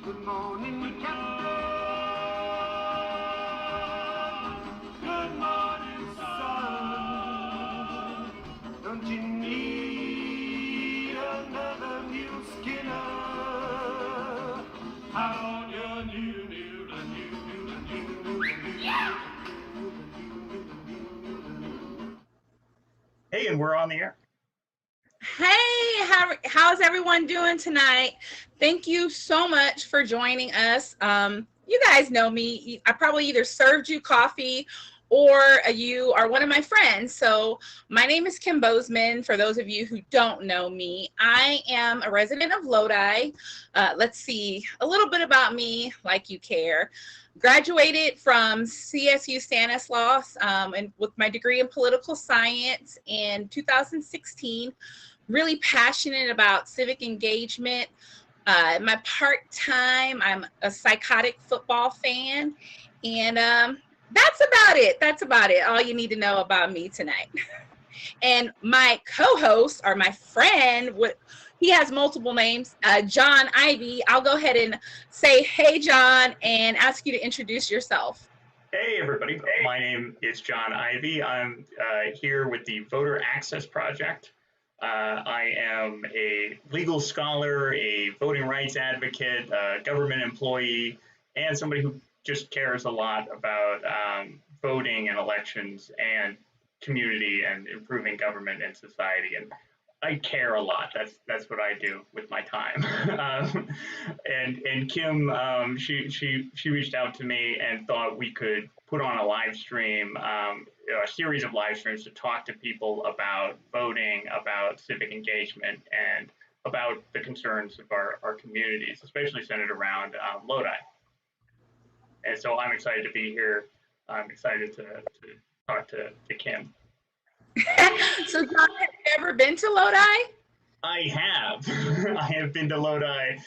Good morning, Captain. Good morning, son. Don't you need another mule skinner? Out on your new. Hey, and we're on the air. Hey, how's everyone doing tonight? Thank you so much for joining us. You guys know me. I probably either served you coffee or you are one of my friends. So my name is Kim Bozeman. For those of you who don't know me, I am a resident of Lodi. Let's see, a little bit about me, like you care. Graduated from CSU Stanislaus and with my degree in political science in 2016. Really passionate about civic engagement. My part-time, I'm a psychotic football fan, and that's about it. That's about it. All you need to know about me tonight. And my co-host, or my friend, he has multiple names, John Ivy. I'll go ahead and say, hey, John, and ask you to introduce yourself. Hey, everybody. My name is John Ivy. I'm here with the Voter Access Project. I am a legal scholar, a voting rights advocate, a government employee, and somebody who just cares a lot about voting and elections and community and improving government and society. And I care a lot. That's what I do with my time. And Kim, she reached out to me and thought we could put on a live stream, a series of live streams to talk to people about voting, about civic engagement, and about the concerns of our communities, especially centered around Lodi. And so I'm excited to be here. I'm excited to talk to Kim. So, John, have you ever been to Lodi? I have. I have been to Lodi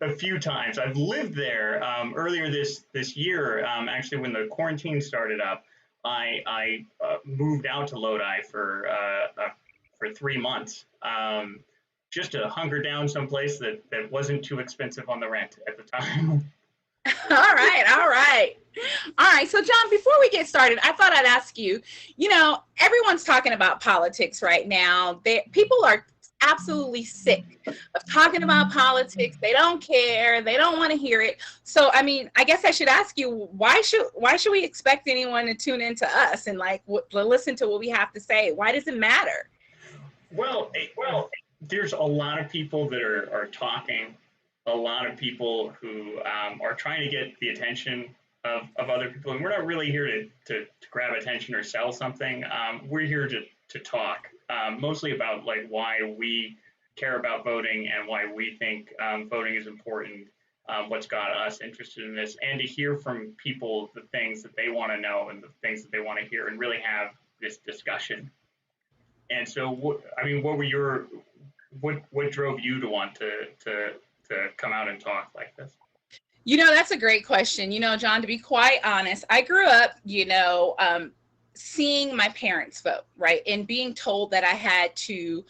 a few times. I've lived there earlier this year. Actually, when the quarantine started up, I moved out to Lodi for 3 months, just to hunker down someplace that wasn't too expensive on the rent at the time. All right. So, John, before we get started, I thought I'd ask you, everyone's talking about politics right now. People are absolutely sick of talking about politics. They don't care. They don't want to hear it. So, I mean, I guess I should ask you, why should we expect anyone to tune into us and listen to what we have to say? Why does it matter? Well, there's a lot of people that are talking, a lot of people who are trying to get the attention of other people. And we're not really here to grab attention or sell something. We're here to talk, mostly about why we care about voting and why we think voting is important, what's got us interested in this, and to hear from people the things that they want to know and the things that they want to hear, and really have this discussion. And so, what drove you to want to come out and talk like this? That's a great question. John, to be quite honest, I grew up, seeing my parents vote, right? And being told that I had to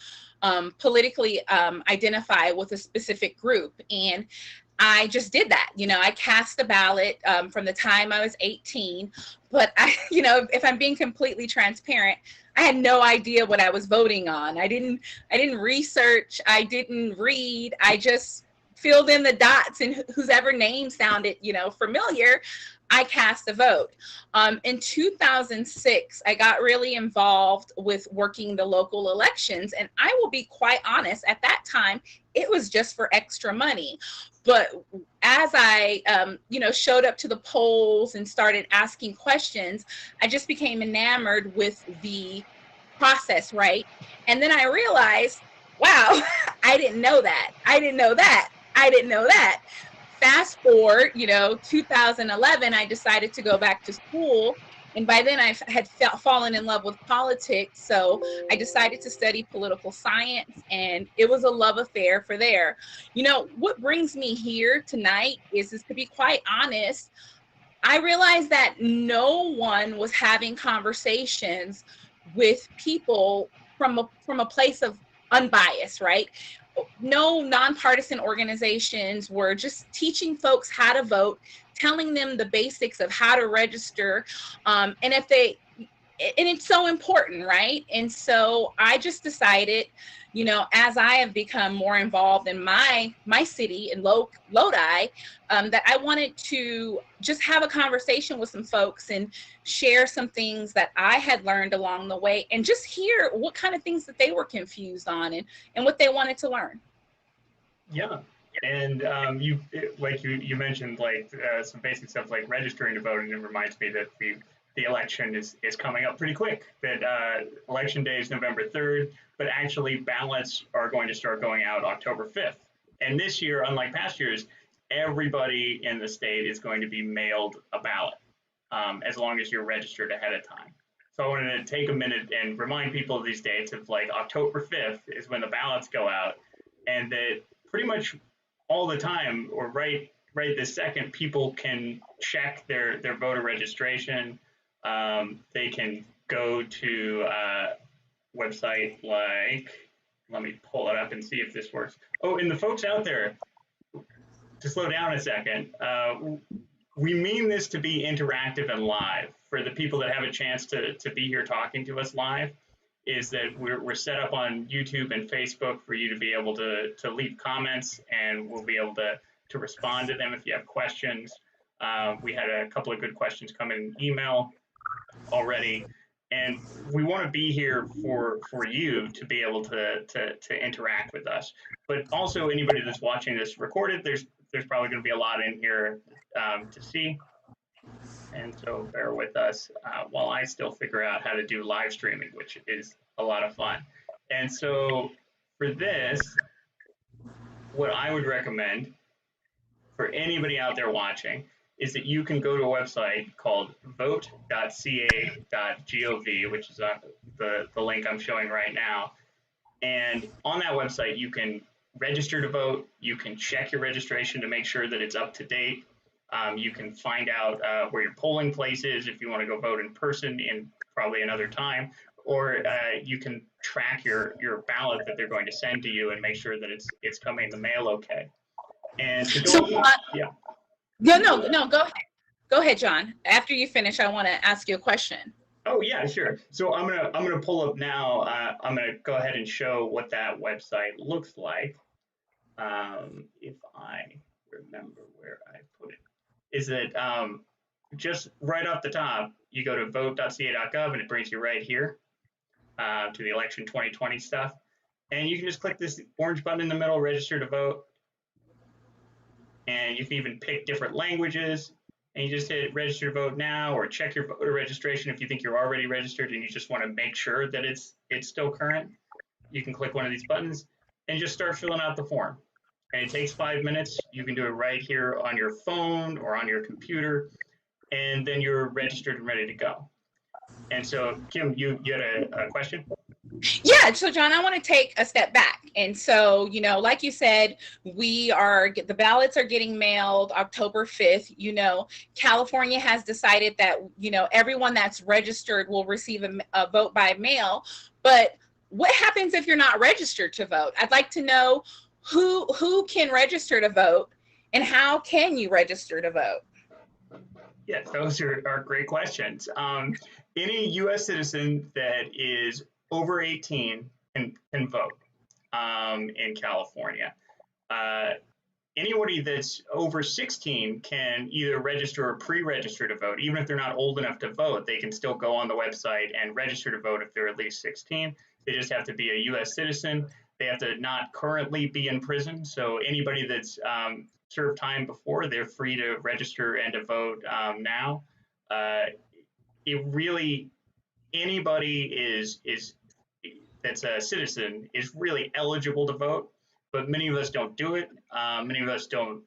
politically identify with a specific group. And I just did that. I cast a ballot from the time I was 18. But if I'm being completely transparent, I had no idea what I was voting on. I didn't research. I didn't read. I just filled in the dots, and whoever name sounded, familiar, I cast a vote. In 2006, I got really involved with working the local elections, and I will be quite honest, at that time, it was just for extra money. But as I, showed up to the polls and started asking questions, I just became enamored with the process, right? And then I realized, wow, I didn't know that. Fast forward, 2011, I decided to go back to school. And by then I had fallen in love with politics. So I decided to study political science, and it was a love affair for there. What brings me here tonight is to be quite honest, I realized that no one was having conversations with people from a place of unbiased, right? no nonpartisan organizations. We're just teaching folks how to vote, telling them the basics of how to register. And if they, and it's so important, right? And so I just decided, you know, as I have become more involved in my city in Lodi, that I wanted to just have a conversation with some folks and share some things that I had learned along the way, and just hear what kind of things that they were confused on, and what they wanted to learn. Yeah. And you mentioned like some basic stuff like registering to vote, and it reminds me that the election is coming up pretty quick. That election day is November 3rd, but actually ballots are going to start going out October 5th. And this year, unlike past years, everybody in the state is going to be mailed a ballot, as long as you're registered ahead of time. So I wanted to take a minute and remind people of these dates of like October 5th is when the ballots go out, and that pretty much all the time, or right this second, people can check their voter registration. They can go to a website like, let me pull it up and see if this works. Oh, and the folks out there, to slow down a second, we mean this to be interactive and live. For the people that have a chance to be here talking to us live, is that we're set up on YouTube and Facebook for you to be able to leave comments, and we'll be able to respond to them if you have questions. We had a couple of good questions come in email already, and we want to be here for you to be able to interact with us. But also anybody that's watching this recorded, there's probably going to be a lot in here to see. And so bear with us while I still figure out how to do live streaming, which is a lot of fun. And so for this, what I would recommend for anybody out there watching is that you can go to a website called vote.ca.gov, which is the link I'm showing right now. And on that website, you can register to vote. You can check your registration to make sure that it's up to date. You can find out where your polling place is if you want to go vote in person in probably another time, or you can track your ballot that they're going to send to you and make sure that it's coming in the mail okay. And to go, yeah. No, go ahead. Go ahead, John. After you finish, I want to ask you a question. Oh yeah, sure. So I'm gonna pull up now. I'm gonna go ahead and show what that website looks like. If I remember where I put it. Is that just right off the top, you go to vote.ca.gov and it brings you right here to the election 2020 stuff. And you can just click this orange button in the middle, register to vote. And you can even pick different languages, and you just hit register to vote now, or check your voter registration if you think you're already registered and you just want to make sure that it's still current. You can click one of these buttons and just start filling out the form. And it takes 5 minutes. You can do it right here on your phone or on your computer, and then you're registered and ready to go. And so, Kim, you had a question? Yeah, so John, I want to take a step back. And so, you know, like you said, the ballots are getting mailed October 5th. You know, California has decided that, you know, everyone that's registered will receive a vote by mail. But what happens if you're not registered to vote? I'd like to know who can register to vote, and how can you register to vote? Yes, those are great questions. Any U.S. citizen that is over 18 can vote in California. Anybody that's over 16 can either register or pre-register to vote. Even if they're not old enough to vote, they can still go on the website and register to vote if they're at least 16. They just have to be a U.S. citizen. They have to not currently be in prison. So anybody that's served time before, they're free to register and to vote now. Anybody is that's a citizen is really eligible to vote, but many of us don't do it. Many of us don't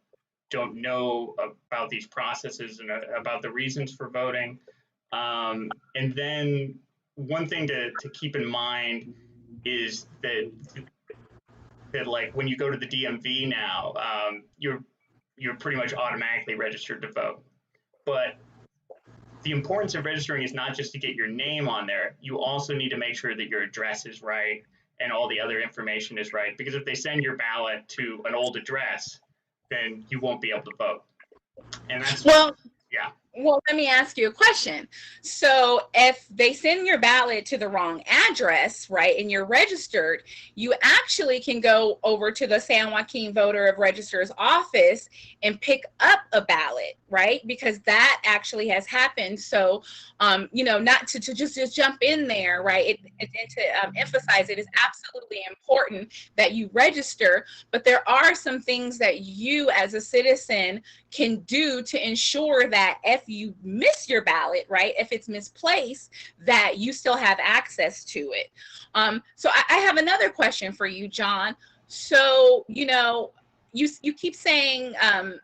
know about these processes and about the reasons for voting. And then one thing to keep in mind is that like when you go to the DMV now, you're pretty much automatically registered to vote. But the importance of registering is not just to get your name on there. You also need to make sure that your address is right, and all the other information is right. Because if they send your ballot to an old address, then you won't be able to vote. And that's, Well, yeah. Well, let me ask you a question. So, if they send your ballot to the wrong address, right, and you're registered, you actually can go over to the San Joaquin Voter of Registrar's office and pick up a ballot, right? Because that actually has happened. So, not to just jump in there, right? And to emphasize it is absolutely important that you register, but there are some things that you as a citizen can do to ensure that if you miss your ballot, right, if it's misplaced, that you still have access to it. So I have another question for you, John. So, you keep saying, a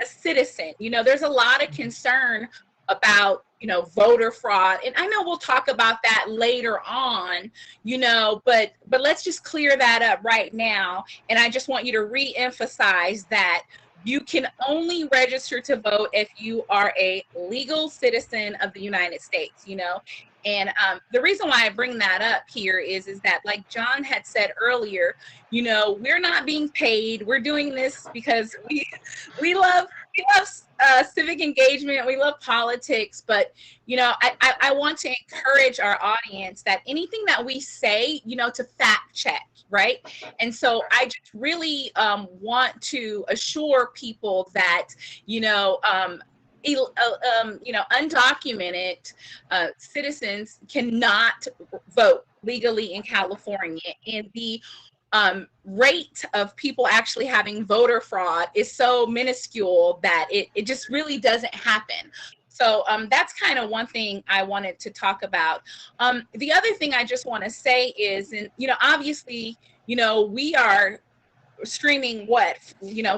citizen, there's a lot of concern about, voter fraud. And I know we'll talk about that later on, but let's just clear that up right now. And I just want you to re-emphasize that you can only register to vote if you are a legal citizen of the United States, And the reason why I bring that up here is that, like John had said earlier, we're not being paid. We're doing this because we love civic engagement. We love politics, but I want to encourage our audience that anything that we say, to fact check, right? And so I just really want to assure people that undocumented citizens cannot vote legally in California, and the rate of people actually having voter fraud is so minuscule that it just really doesn't happen. So that's kind of one thing I wanted to talk about. The other thing I just want to say is, and obviously, we are streaming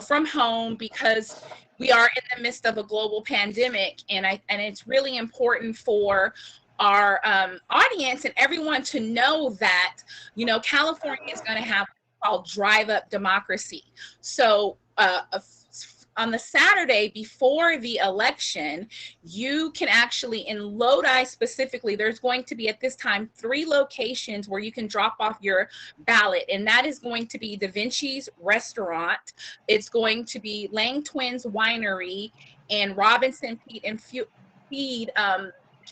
from home because we are in the midst of a global pandemic, and it's really important for our audience and everyone to know that California is going to have what's called drive-up democracy. So on the Saturday before the election, you can actually, in Lodi specifically, there's going to be at this time 3 locations where you can drop off your ballot, and that is going to be Da Vinci's Restaurant, it's going to be Lang Twins Winery, and Robinson Feed and Feed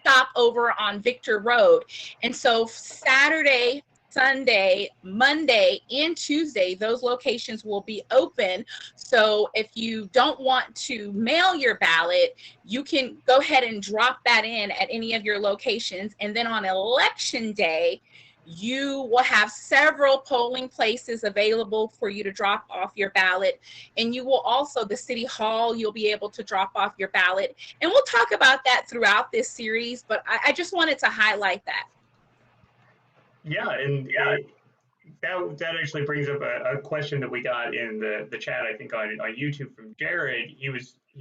shop over on Victor Road. And so Saturday, Sunday, Monday, and Tuesday, those locations will be open. So if you don't want to mail your ballot, you can go ahead and drop that in at any of your locations. And then on election day, you will have several polling places available for you to drop off your ballot. And you will also, the city hall, you'll be able to drop off your ballot. And we'll talk about that throughout this series, but I just wanted to highlight that. Yeah, and that actually brings up a question that we got in the chat, I think on YouTube from Jared. He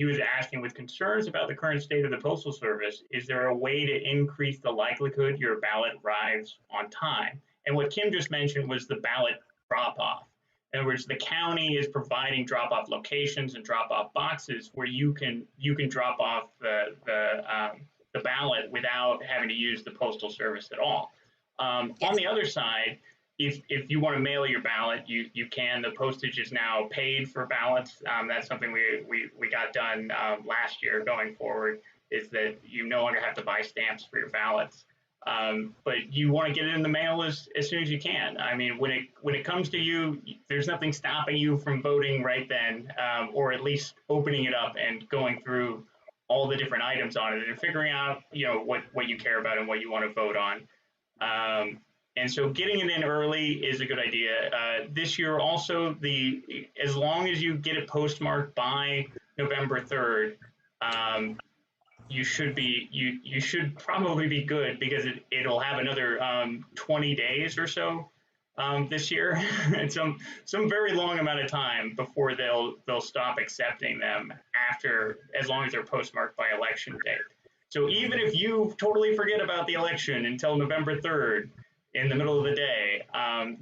was asking, with concerns about the current state of the Postal Service, is there a way to increase the likelihood your ballot arrives on time? And what Kim just mentioned was the ballot drop-off. In other words, the county is providing drop-off locations and drop-off boxes where you can drop off the ballot without having to use the Postal Service at all. On the other side, if you want to mail your ballot, you can. The postage is now paid for ballots. That's something we got done last year. Going forward, is that you no longer have to buy stamps for your ballots, but you want to get it in the mail as soon as you can. I mean, when it comes to you, there's nothing stopping you from voting right then, or at least opening it up and going through all the different items on it and figuring out what you care about and what you want to vote on. And so getting it in early is a good idea. This year also, as long as you get it postmarked by November 3rd, you should probably be good, because it'll have another 20 days or so this year, and some very long amount of time before they'll stop accepting them as long as they're postmarked by election date. So even if you totally forget about the election until November 3rd in the middle of the day,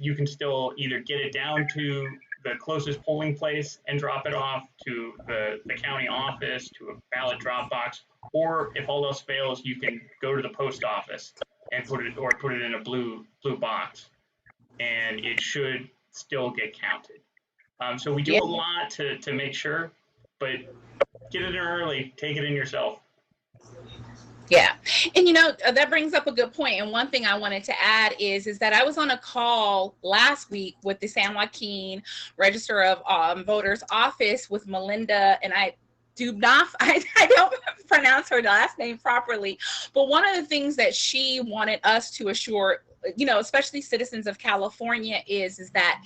you can still either get it down to the closest polling place and drop it off to the county office, to a ballot drop box, or if all else fails, you can go to the post office and put it in a blue box. and it should still get counted. So we do Yeah. a lot to make sure, but get it in early, take it in yourself. Yeah. And that brings up a good point. And one thing I wanted to add is that I was on a call last week with the San Joaquin Register of Voters office with Melinda, and I don't pronounce her last name properly, but one of the things that she wanted us to assure, especially citizens of California, is that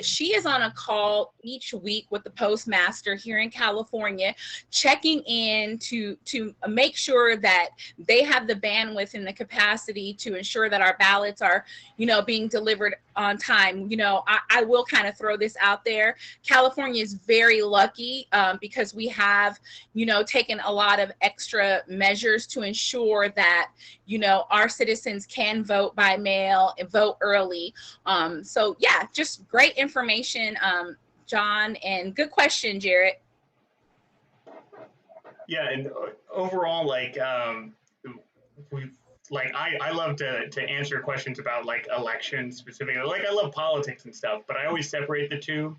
she is on a call each week with the postmaster here in California, checking in to make sure that they have the bandwidth and the capacity to ensure that our ballots are, being delivered on time. I will kind of throw this out there. California is very lucky because we have, taken a lot of extra measures to ensure that, our citizens can vote by mail and vote early. So yeah, just great information, John, and good question, Jarrett. Yeah, and overall, we I love to answer questions about like elections specifically. Like I love politics and stuff, but I always separate the two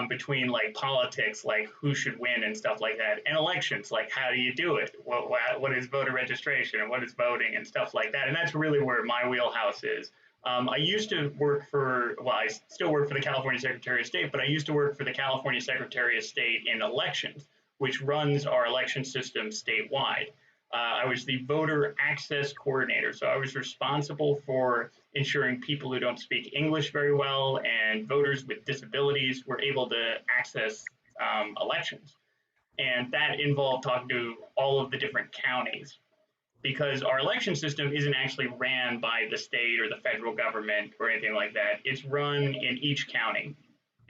between like politics, like who should win and stuff like that, and elections, like how do you do it? What is voter registration and what is voting and stuff like that. And that's really where my wheelhouse is. I used to work I still work for the California Secretary of State, but I used to work for the California Secretary of State in elections, which runs our election system statewide. I was the voter access coordinator, so I was responsible for ensuring people who don't speak English very well and voters with disabilities were able to access elections. And that involved talking to all of the different counties, because our election system isn't actually ran by the state or the federal government or anything like that. It's run in each county,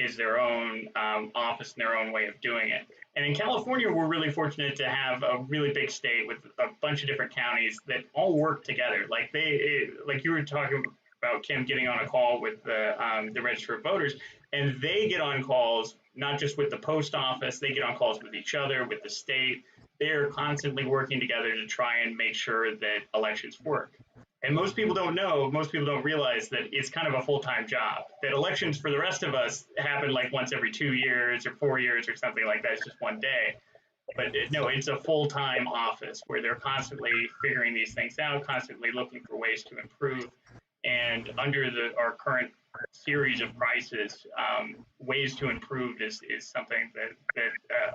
is their own office and their own way of doing it. And in California, we're really fortunate to have a really big state with a bunch of different counties that all work together. Like like you were talking about, Kim, getting on a call with the Register of Voters, and they get on calls not just with the post office, they get on calls with each other, with the state. They're constantly working together to try and make sure that elections work. And most people don't realize that it's kind of a full-time job, that elections for the rest of us happen like once every 2 years or 4 years or something like that. It's just one day. But no, it's a full-time office where they're constantly figuring these things out, constantly looking for ways to improve. And under our current series of crises, ways to improve is something that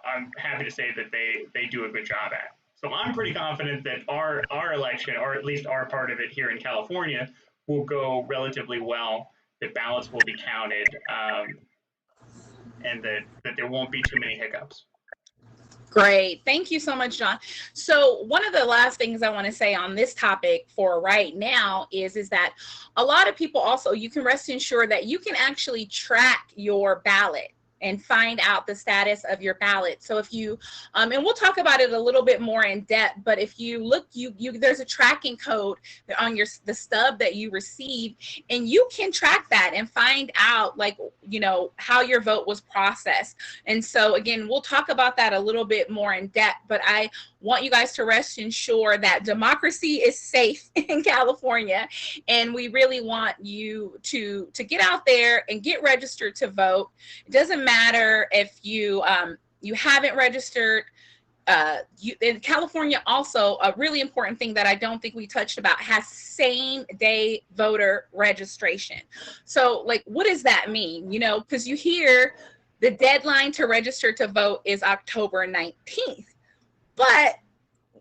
I'm happy to say that they do a good job at. So I'm pretty confident that our election, or at least our part of it here in California, will go relatively well, that ballots will be counted, and that there won't be too many hiccups. Great. Thank you so much, John. So one of the last things I want to say on this topic for right now is that a lot of people also, you can rest assured that you can actually track your ballot and find out the status of your ballot. So if you, and we'll talk about it a little bit more in depth, but if you look, there's a tracking code on the stub that you receive, and you can track that and find out how your vote was processed. And so again, we'll talk about that a little bit more in depth, but I want you guys to rest assured that democracy is safe in California, and we really want you to get out there and get registered to vote. It doesn't matter if you haven't registered. In California, also a really important thing that I don't think we touched about, has same-day voter registration. So what does that mean? Because you hear the deadline to register to vote is October 19th. But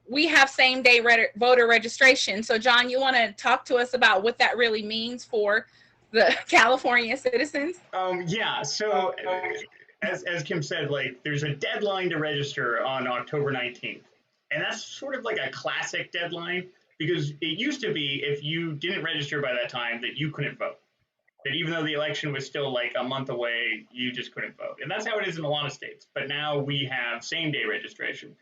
we have same-day voter registration. So, John, you want to talk to us about what that really means for the California citizens? Yeah. So, as Kim said, there's a deadline to register on October 19th, and that's sort of like a classic deadline, because it used to be if you didn't register by that time that you couldn't vote. That even though the election was still like a month away, you just couldn't vote. And that's how it is in a lot of states. But now we have same-day registration.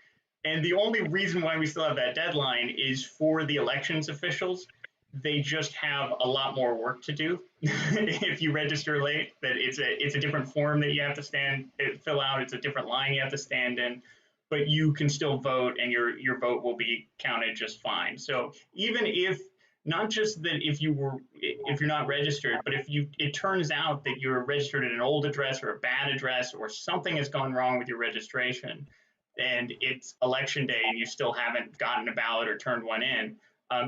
And the only reason why we still have that deadline is for the elections officials. They just have a lot more work to do if you register late. That it's a different form that you have to fill out. It's a different line you have to stand in, but you can still vote, and your vote will be counted just fine. So even if not just that if you're not registered, but if it turns out that you're registered at an old address or a bad address or something has gone wrong with your registration and it's election day and you still haven't gotten a ballot or turned one in,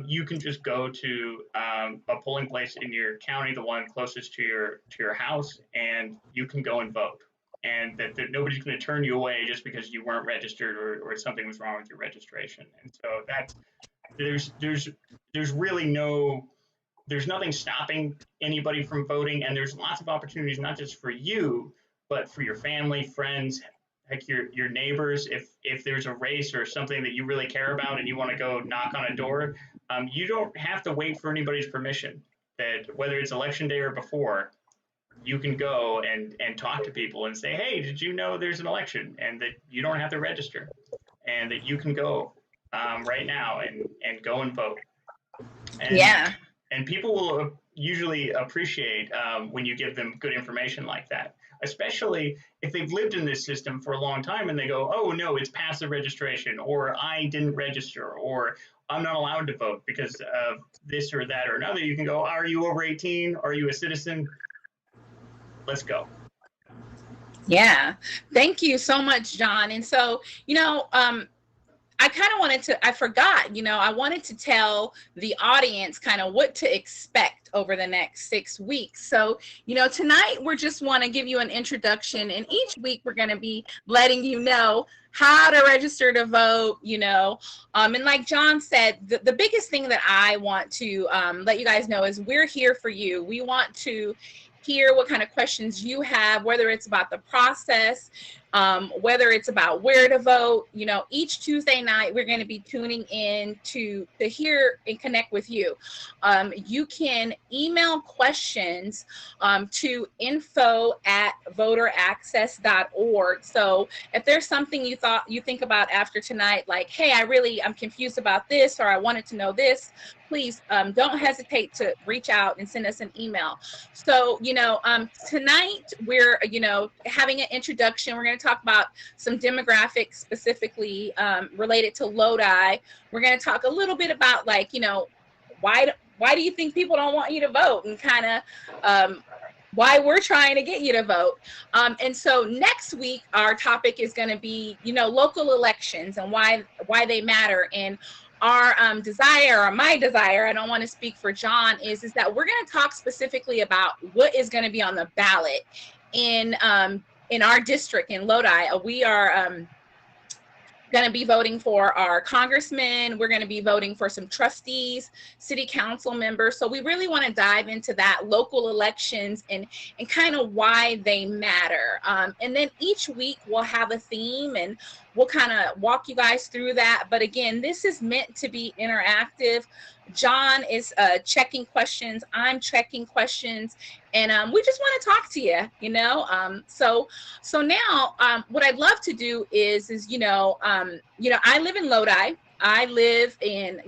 you can just go to a polling place in your county, the one closest to your house, and you can go and vote. And that nobody's going to turn you away just because you weren't registered or something was wrong with your registration. And so there's really there's nothing stopping anybody from voting, and there's lots of opportunities not just for you, but for your family, friends, heck, your neighbors. If there's a race or something that you really care about and you want to go knock on a door, you don't have to wait for anybody's permission. That whether it's election day or before, you can go and talk to people and say, hey, did you know there's an election, and that you don't have to register, and that you can go right now and go and vote. And, yeah. And people will usually appreciate when you give them good information like that, especially if they've lived in this system for a long time and they go, oh, no, it's passive registration, or I didn't register, or I'm not allowed to vote because of this or that or another. You can go, are you over 18? Are you a citizen? Let's go. Yeah. Thank you so much, John. And so, I kind of I forgot, I wanted to tell the audience kind of what to expect over the next 6 weeks. So, tonight we're just want to give you an introduction, and each week we're going to be letting you know how to register to vote, and like John said, the biggest thing that I want to let you guys know is we're here for you. We want to hear what kind of questions you have, whether it's about the process, whether it's about where to vote. Each Tuesday night we're going to be tuning in to hear and connect with you. You can email questions to info@voteraccess.org. So if there's something you think about after tonight, like, hey, I'm confused about this, or I wanted to know this, please don't hesitate to reach out and send us an email. So, tonight we're, having an introduction. We're going to talk about some demographics specifically related to Lodi. We're going to talk a little bit about, like, why do you think people don't want you to vote, and kind of why we're trying to get you to vote. And so next week, our topic is going to be, local elections and why they matter. And our desire, or my desire, I don't want to speak for John, is that we're going to talk specifically about what is going to be on the ballot in our district in Lodi. We are going to be voting for our congressmen. We're going to be voting for some trustees, city council members. So we really want to dive into that, local elections, and kind of why they matter. And then each week we'll have a theme, and we'll kind of walk you guys through that. But again, this is meant to be interactive. John is checking questions. I'm checking questions. And we just want to talk to you, So now what I'd love to do is I live in Lodi. I've lived in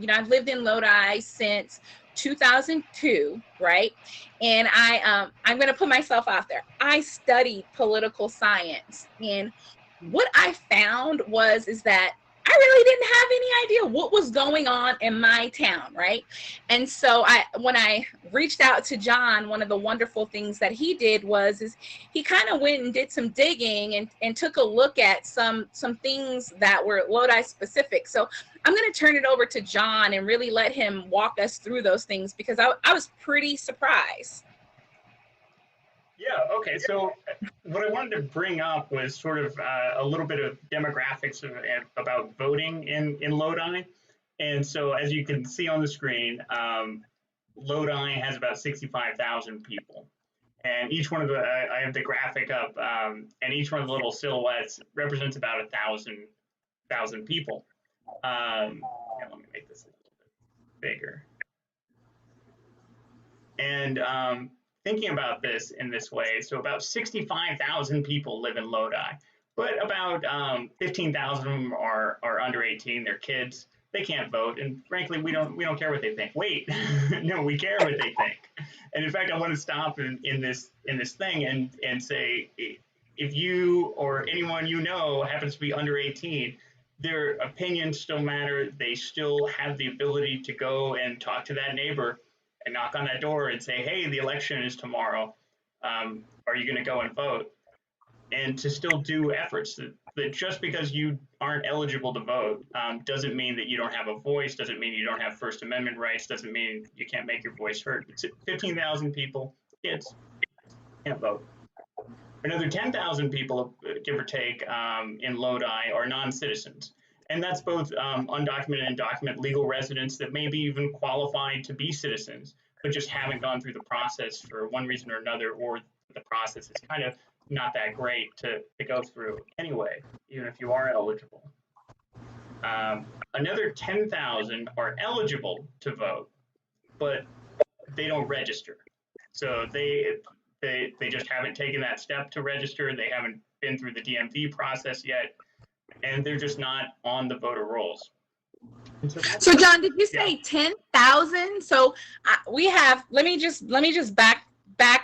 Lodi since 2002, right? And I'm going to put myself out there. I studied political science, and what I found is that I really didn't have any idea what was going on in my town, right? And so when I reached out to John, one of the wonderful things that he did is he kind of went and did some digging and took a look at some things that were Lodi specific. So I'm going to turn it over to John and really let him walk us through those things, because I was pretty surprised. Yeah, okay. So what I wanted to bring up was sort of a little bit of demographics about voting in Lodi. And so as you can see on the screen, Lodi has about 65,000 people. And each one of I have the graphic up, and each one of the little silhouettes represents about 1,000 people. Let me make this a little bit bigger. And thinking about this in this way, so about 65,000 people live in Lodi, but about 15,000 of them are under 18. They're kids. They can't vote, and frankly, we don't care what they think. Wait, no, we care what they think. And in fact, I want to stop in this thing and say, if you or anyone happens to be under 18, their opinions still matter. They still have the ability to go and talk to that neighbor and knock on that door and say, hey, the election is tomorrow. Are you going to go and vote? And to still do efforts that just because you aren't eligible to vote doesn't mean that you don't have a voice, doesn't mean you don't have First Amendment rights, doesn't mean you can't make your voice heard. It's 15,000 people, kids, can't vote. Another 10,000 people, give or take, in Lodi are non-citizens. And that's both undocumented and documented legal residents that may be even qualified to be citizens, but just haven't gone through the process for one reason or another, or the process is kind of not that great to go through anyway, even if you are eligible. Another 10,000 are eligible to vote, but they don't register. So they just haven't taken that step to register. They haven't been through the DMV process yet, and they're just not on the voter rolls. So John, did you say 10,000? So we have, let me just back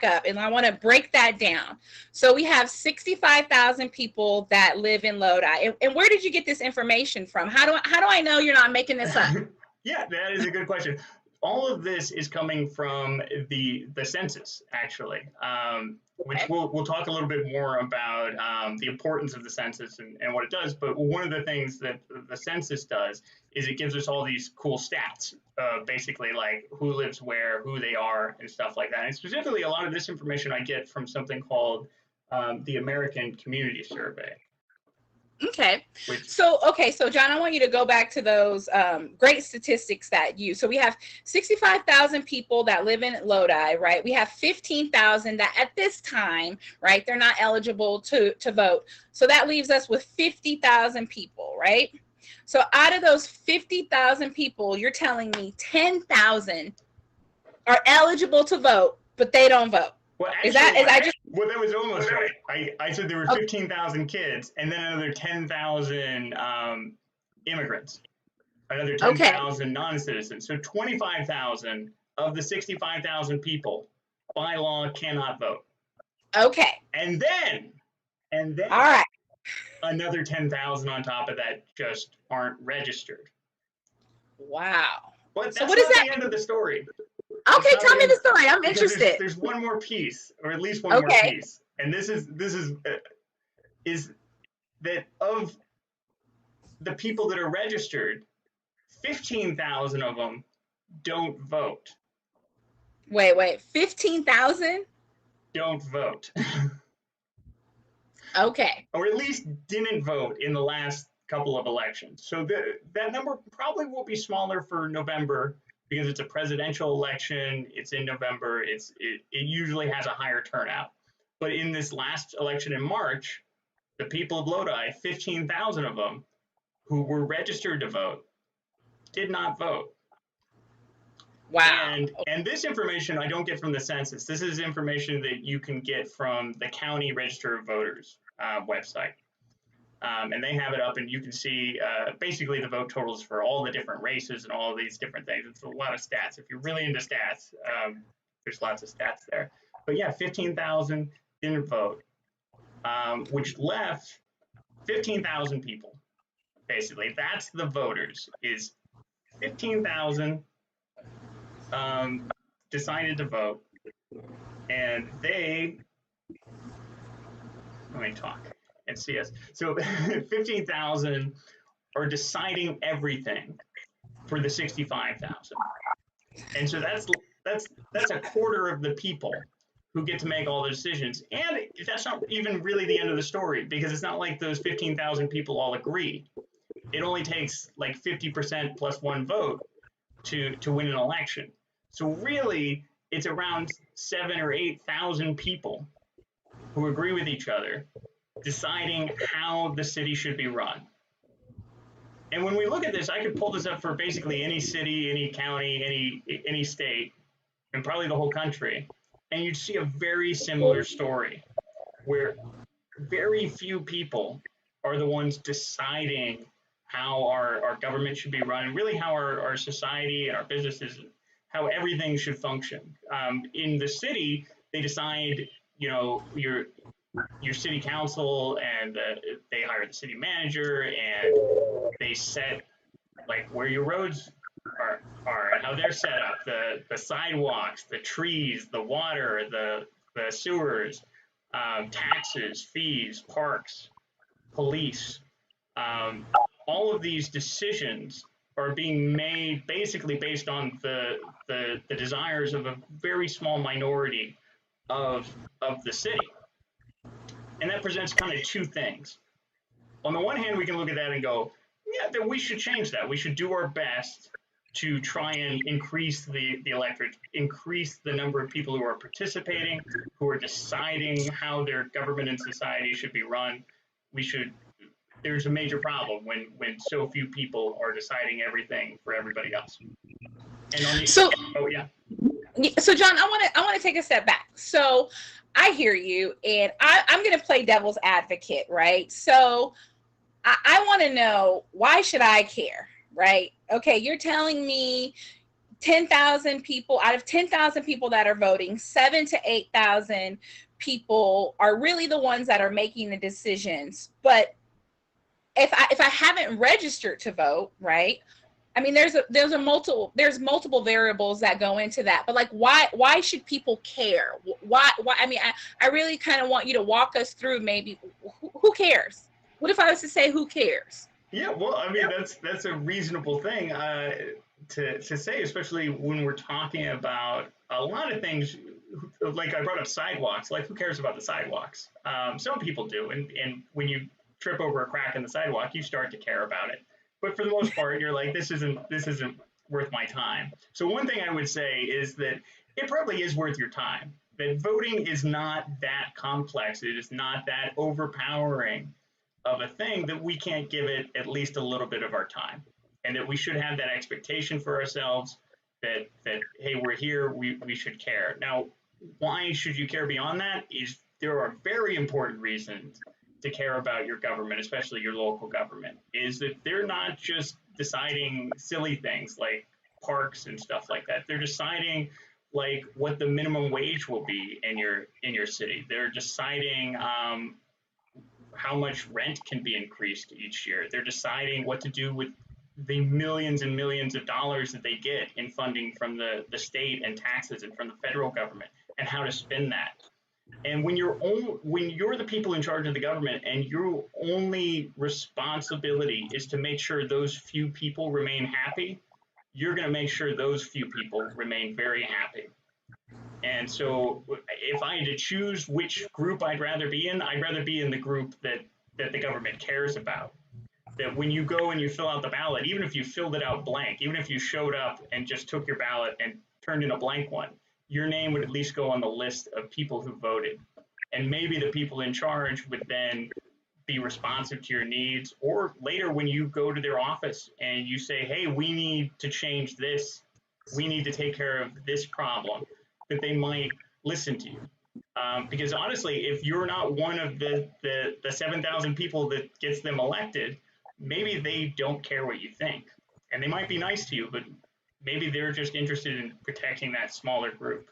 up, and I want to break that down. So we have 65,000 people that live in Lodi. And where did you get this information from? How do I know you're not making this up? Yeah, that is a good question. All of this is coming from the census, actually, which we'll talk a little bit more about the importance of the census and what it does. But one of the things that the census does is it gives us all these cool stats, basically like who lives where, who they are, and stuff like that. And specifically, a lot of this information I get from something called the American Community Survey. Okay. So John, I want you to go back to those great statistics that so we have 65,000 people that live in Lodi, right? We have 15,000 that at this time, right, they're not eligible to vote. So that leaves us with 50,000 people, right? So out of those 50,000 people, you're telling me 10,000 are eligible to vote, but they don't vote. Well, actually, that was almost right. I said there were 15,000 kids, and then another 10,000 immigrants, another 10,000 non-citizens. So 25,000 of the 65,000 people by law cannot vote. Okay. And then, all right, another 10,000 on top of that just aren't registered. Wow. But that's not the end of the story. Okay, tell me the story. I'm interested. There's one more piece, or at least one more piece, and this is that of the people that are registered, 15,000 of them don't vote. Wait, 15,000 don't vote. Okay. Or at least didn't vote in the last couple of elections. So that number probably will be smaller for November, because it's a presidential election, it's in November, it usually has a higher turnout. But in this last election in March, the people of Lodi, 15,000 of them who were registered to vote, did not vote. Wow. And this information I don't get from the census. This is information that you can get from the County Register of Voters website. And they have it up, and you can see basically the vote totals for all the different races and all of these different things. It's a lot of stats. If you're really into stats, there's lots of stats there. But yeah, 15,000 didn't vote, which left 15,000 people. Basically, that's the voters, is 15,000 decided to vote, and they, let me talk and see us. So 15,000 are deciding everything for the 65,000. And so that's a quarter of the people who get to make all the decisions. And that's not even really the end of the story, because it's not like those 15,000 people all agree. It only takes like 50% plus one vote to win an election. So really, it's around 7,000 or 8,000 people who agree with each other deciding how the city should be run. And when we look at this, I could pull this up for basically any city, any county, any state, and probably the whole country, and you'd see a very similar story where very few people are the ones deciding how our government should be run, and really how our society and our businesses, how everything should function. In the city, they decide, you know, your city council, and they hire the city manager, and they set like where your roads are and how they're set up, the sidewalks, the trees, the water, the sewers, taxes, fees, parks, police. Um, all of these decisions are being made basically based on the desires of a very small minority of the city. And that presents kind of two things. On the one hand, we can look at that and go, yeah, that we should change that. We should do our best to try and increase the electorate, increase the number of people who are participating, who are deciding how their government and society should be run. We should. There's a major problem when so few people are deciding everything for everybody else. And on the So, oh yeah, so John, I want to take a step back. So I hear you, and I'm going to play devil's advocate, right? So I want to know, why should I care, right? Okay, you're telling me 10,000 people out of 10,000 people that are voting, 7 to 8,000 people are really the ones that are making the decisions. But if I haven't registered to vote, right? I mean, there's multiple variables that go into that. But like, why should people care? Why? I mean, I really kind of want you to walk us through maybe who cares? What if I was to say who cares? yeah. Well, I mean that's a reasonable thing to say, especially when we're talking about a lot of things. Like I brought up sidewalks. Like, who cares about the sidewalks? Some people do, and when you trip over a crack in the sidewalk, you start to care about it. But for the most part, you're like, this isn't worth my time. So one thing I would say is that it probably is worth your time. That voting is not that complex. It is not that overpowering of a thing that we can't give it at least a little bit of our time, and that we should have that expectation for ourselves that hey, we're here, we should care. Now, why should you care beyond that? Is there are very important reasons to care about your government, especially your local government, is that they're not just deciding silly things like parks and stuff like that. They're deciding like what the minimum wage will be in your city. They're deciding how much rent can be increased each year. They're deciding what to do with the millions and millions of dollars that they get in funding from the state and taxes and from the federal government, and how to spend that. And when you're the people in charge of the government, and your only responsibility is to make sure those few people remain happy, you're going to make sure those few people remain very happy. And so if I had to choose which group I'd rather be in, I'd rather be in the group that the government cares about. That when you go and you fill out the ballot, even if you filled it out blank, even if you showed up and just took your ballot and turned in a blank one, your name would at least go on the list of people who voted. And maybe the people in charge would then be responsive to your needs. Or later, when you go to their office and you say, hey, we need to change this, we need to take care of this problem, that they might listen to you. Because honestly, if you're not one of the 7,000 people that gets them elected, maybe they don't care what you think. And they might be nice to you, but maybe they're just interested in protecting that smaller group.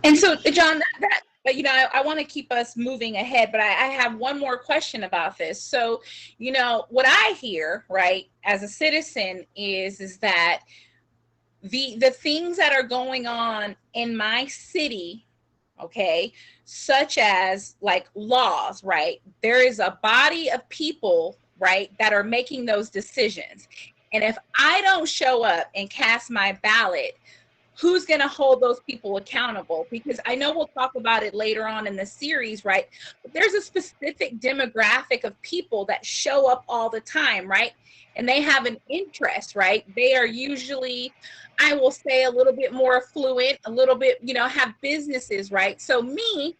And so, John, that you know, I want to keep us moving ahead, but I have one more question about this. So, you know, what I hear, right, as a citizen is that the things that are going on in my city, okay, such as like laws, right? There is a body of people, right, that are making those decisions. And if I don't show up and cast my ballot, who's going to hold those people accountable? Because I know we'll talk about it later on in the series, right? But there's a specific demographic of people that show up all the time, right? And they have an interest, right? They are usually, I will say, a little bit more affluent, a little bit, you know, have businesses, right? So me,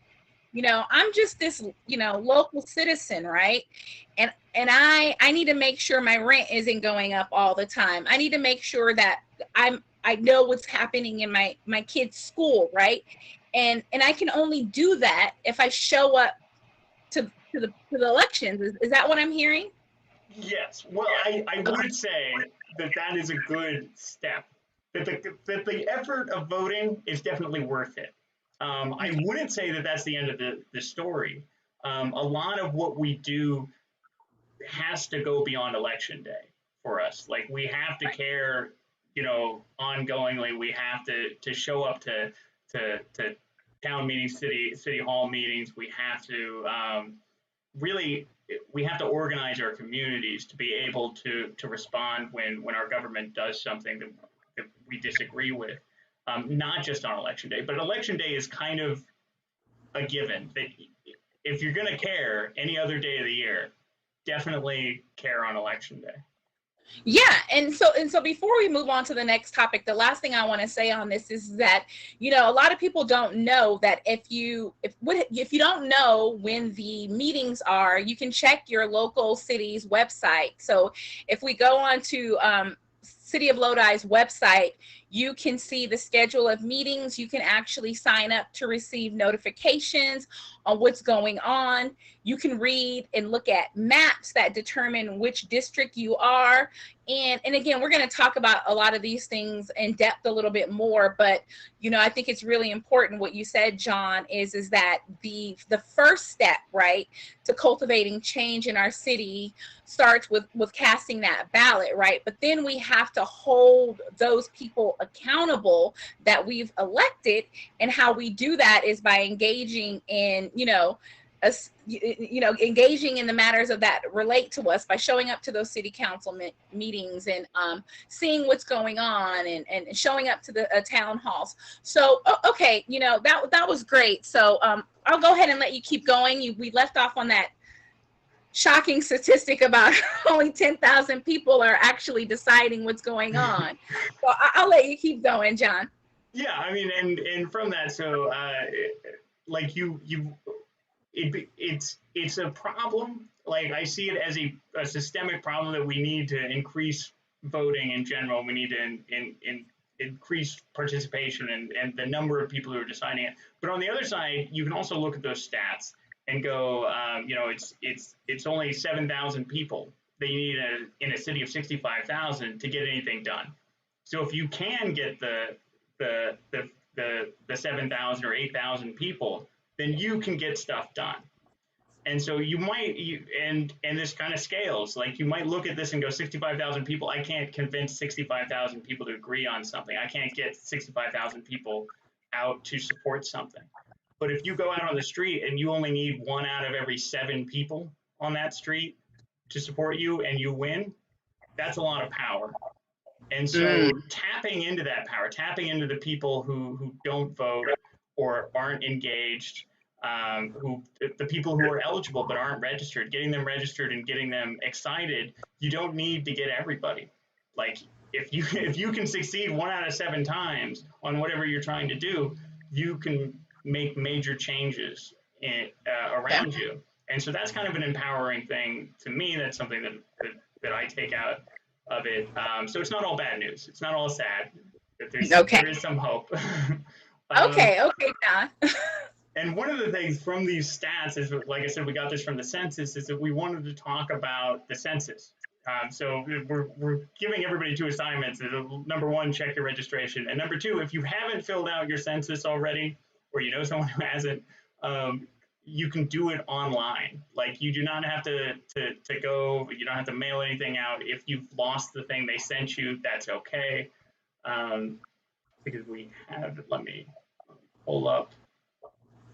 you know, I'm just this, you know, local citizen, right? And I need to make sure my rent isn't going up all the time. I need to make sure that I know what's happening in my kid's school, right? And I can only do that if I show up to the elections. Is that what I'm hearing? Yes. Well, I would say that is a good step. That the effort of voting is definitely worth it. I wouldn't say that that's the end of the story. A lot of what we do has to go beyond election day for us. Like we have to care, ongoingly. We have to show up to town meetings, city hall meetings. We have to really we have to organize our communities to be able to respond when our government does something that we disagree with. Not just on election day, but election day is kind of a given that if you're going to care any other day of the year, definitely care on election day. Yeah, and so before we move on to the next topic, the last thing I want to say on this is that a lot of people don't know that if you don't know when the meetings are, you can check your local city's website. So if we go on to City of Lodi's website, you can see the schedule of meetings. You can actually sign up to receive notifications on what's going on. You can read and look at maps that determine which district you are. And again, we're going to talk about a lot of these things in depth a little bit more, but I think it's really important what you said, John, is that the first step, right, to cultivating change in our city starts with casting that ballot, right? But then we have to hold those people accountable that we've elected, and how we do that is by engaging in engaging in the matters of that relate to us, by showing up to those city council meetings and seeing what's going on and showing up to the town halls. So okay, that was great. So I'll go ahead and let you keep going. We left off on that shocking statistic about only 10,000 people are actually deciding what's going on. So I'll let you keep going, John. Yeah, I mean, and from that, so like it's a problem. Like I see it as a systemic problem that we need to increase voting in general. We need to increase participation and the number of people who are deciding it. But on the other side, you can also look at those stats and go, it's only 7,000 people that you need in a city of 65,000 to get anything done. So if you can get the 7,000 or 8,000 people, then you can get stuff done. And so and this kind of scales. Like you might look at this and go, 65,000 people, I can't convince 65,000 people to agree on something. I can't get 65,000 people out to support something. But if you go out on the street and you only need 1 out of every 7 people on that street to support you and you win, that's a lot of power. And so tapping into that power, tapping into the people who don't vote or aren't engaged, the people who are eligible but aren't registered, getting them registered and getting them excited. You don't need to get everybody. Like if you can succeed 1 out of 7 times on whatever you're trying to do, you can make major changes around you. And so that's kind of an empowering thing to me. That's something that I take out of it. So it's not all bad news. It's not all sad. There is some hope. Okay, John. And one of the things from these stats is, like I said, we got this from the census, is that we wanted to talk about the census. So we're giving everybody 2 assignments. Number 1, check your registration. And number 2, if you haven't filled out your census already, or you know someone who hasn't, you can do it online. Like you do not have to go, you don't have to mail anything out. If you've lost the thing they sent you, that's okay. Because we have, let me pull up.